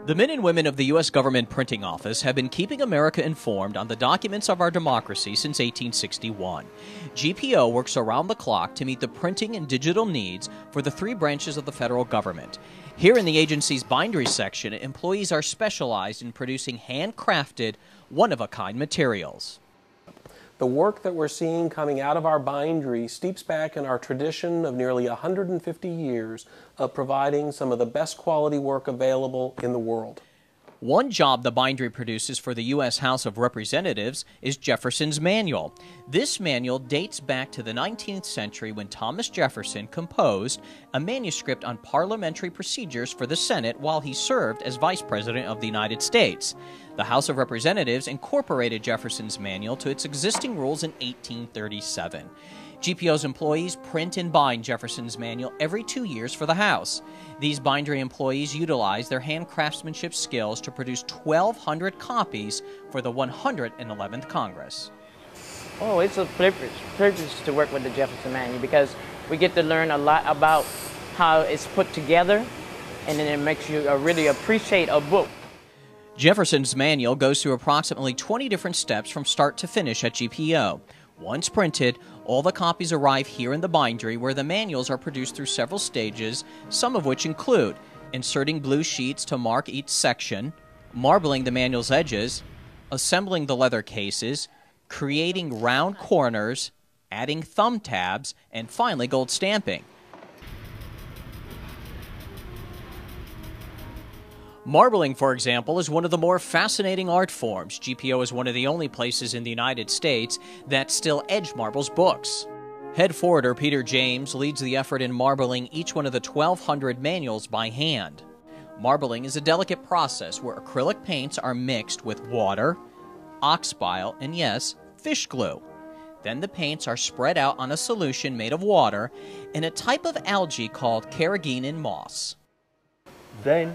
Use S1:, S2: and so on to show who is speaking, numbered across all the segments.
S1: The men and women of the U.S. Government Printing Office have been keeping America informed on the documents of our democracy since 1861. GPO works around the clock to meet the printing and digital needs for the three branches of the federal government. Here in the agency's bindery section, employees are specialized in producing handcrafted, one-of-a-kind materials.
S2: The work that we're seeing coming out of our bindery steeps back in our tradition of nearly 150 years of providing some of the best quality work available in the world.
S1: One job the bindery produces for the U.S. House of Representatives is Jefferson's Manual. This manual dates back to the 19th century when Thomas Jefferson composed a manuscript on parliamentary procedures for the Senate while he served as Vice President of the United States. The House of Representatives incorporated Jefferson's Manual to its existing rules in 1837. GPO's employees print and bind Jefferson's Manual every 2 years for the House. These bindery employees utilize their hand craftsmanship skills to produce 1,200 copies for the 111th Congress.
S3: Oh, it's a privilege to work with the Jefferson Manual because we get to learn a lot about how it's put together, and then it makes you really appreciate a book.
S1: Jefferson's Manual goes through approximately 20 different steps from start to finish at GPO. Once printed, all the copies arrive here in the bindery where the manuals are produced through several stages, some of which include inserting blue sheets to mark each section, marbling the manual's edges, assembling the leather cases, creating round corners, adding thumb tabs, and finally gold stamping. Marbling, for example, is one of the more fascinating art forms. GPO is one of the only places in the United States that still edge marbles books. Head forwarder Peter James leads the effort in marbling each one of the 1,200 manuals by hand. Marbling is a delicate process where acrylic paints are mixed with water, ox bile, and yes, fish glue. Then the paints are spread out on a solution made of water and a type of algae called carrageenan moss.
S4: Then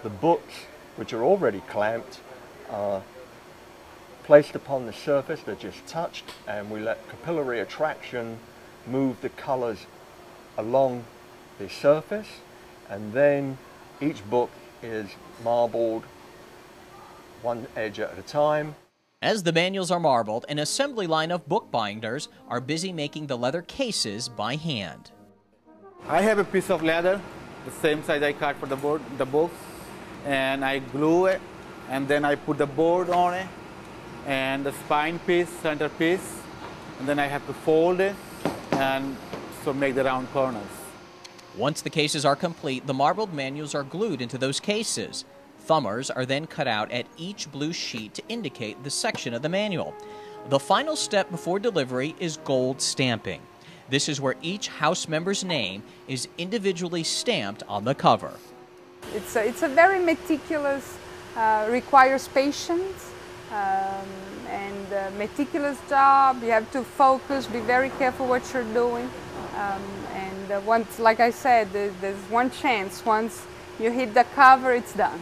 S4: the books, which are already clamped, are placed upon the surface. They're just touched, and we let capillary attraction move the colors along the surface, and then each book is marbled one edge at a time.
S1: As the manuals are marbled, an assembly line of bookbinders are busy making the leather cases by hand.
S5: I have a piece of leather, the same size I cut for the books, and I glue it, and then I put the board on it, and the spine piece, center piece, and then I have to fold it, and so make the round corners.
S1: Once the cases are complete, the marbled manuals are glued into those cases. Thumbers are then cut out at each blue sheet to indicate the section of the manual. The final step before delivery is gold stamping. This is where each House member's name is individually stamped on the cover.
S6: It's a very meticulous, requires patience and meticulous job. You have to focus, be very careful what you're doing. And once, like I said, there's one chance. Once you hit the cover, it's done.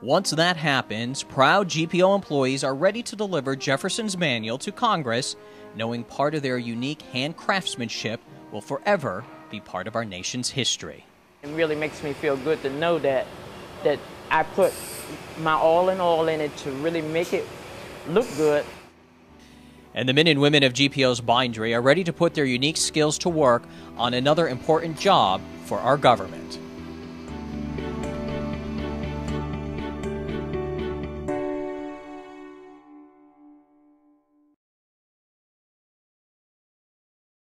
S1: Once that happens, proud GPO employees are ready to deliver Jefferson's Manual to Congress, knowing part of their unique hand craftsmanship will forever be part of our nation's history.
S3: It really makes me feel good to know that I put my all in it to really make it look good.
S1: And the men and women of GPO's bindery are ready to put their unique skills to work on another important job for our government.